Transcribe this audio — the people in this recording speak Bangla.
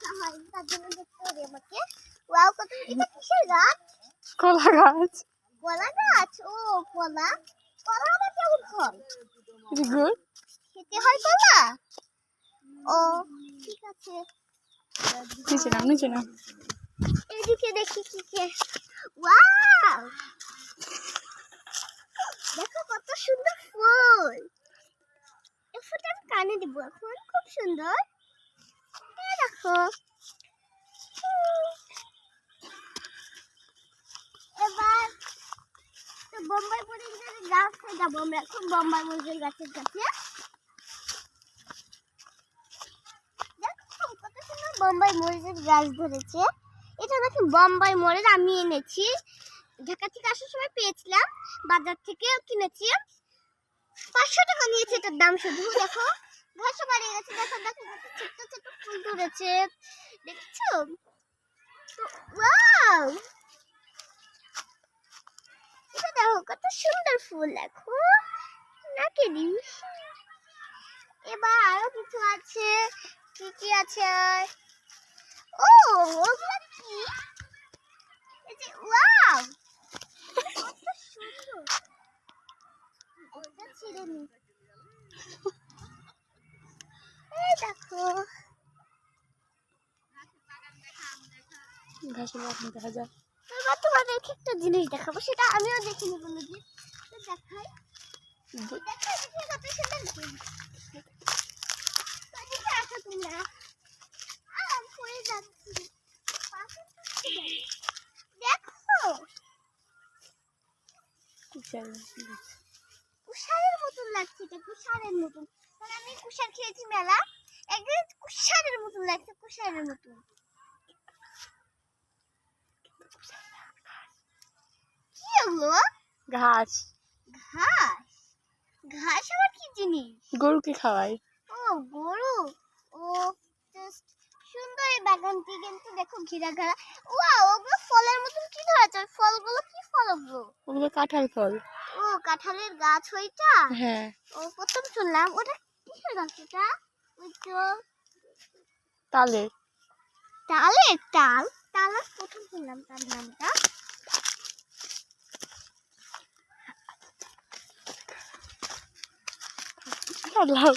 দেখা হয় তার জন্য দেখতে হবে আমাকে। ওয়াও, কত এটা কিসের গাছ? কলা গাছ। কলা গাছ? ও কলা। কলা আবার কেমন হয়? গুড। খেতে হয় কলা? ও ঠিক আছে। নিচে না এদিকে দেখি কি কে। ওয়াও, দেখো কত সুন্দর ফুল। এই ফুলটা আমি কানে দিব এখন, খুব সুন্দর। এই দেখো। এবার তো বোম্বাই মরিচের গাছে যাবো আমরা এখন, বোম্বাই মরিচের গাছের কাছে। দেখো কত সুন্দর বোম্বাই মরিচের গাছ ধরেছে। এটা নাকি বোম্বাই মরিচ আমি এনেছি, ঢাকা থেকে আসার সময় পেয়েছিলাম, বাজার থেকে কিনেছি। 500 টাকা নিয়েছে এটার দাম শুধু। দেখো ঘাস বাড়িয়ে গেছে, দেখো দেখো ছোট্ট ছোট্ট ফুল ধরেছে, দেখছো তো? ওয়াও, এটা দেখো কত সুন্দর ফুল, দেখো নাকি দিস। এবার আরো কিছু আছে, কি কি আছে? ও ওগুলো কি? এই যে ওয়াও, কত সুন্দর। ওটা ছিঁড়ে নি। এই দেখো ঘাসের বাগান দেখা যায়। এবার তোমাদেরকে একটা জিনিস দেখাবো, সেটা আমিও দেখিনি কোনোদিন। তো দেখাই। দেখো এদিকে কত সুন্দর জিনিস। তো এদিকে আসো তোমরা। আমি পড়ে যাচ্ছি। দেখো কুষারের মতন লাগছে, এটা কুষারের মতন। কারণ আমি কুষার খেয়েছি মেলা, একদম কুষারের মতন লাগছে, কুষারের মতন। কি এগুলো? ঘাস। ঘাস? ঘাস আবার কি জিনিস? গরুকে খাওয়াই। ও গরু। ও জাস্ট সুন্দর এই বাগানটি, কিন্তু দেখো ঘেরা ঘেরা। ওয়াও, ওগুলো ফলের মতন কি ধরেছে? ওই ফলগুলো কি ফল ওগুলো? ওগুলো কাঁঠাল ফল। ও কাঁঠালের গাছ ওইটা? হ্যাঁ। ও প্রথম শুনলাম। ওটা কিসের গাছ এটা? ওই তো তালের। তালের? তাল? তাল আর প্রথম শুনলাম তার নামটা। লাভ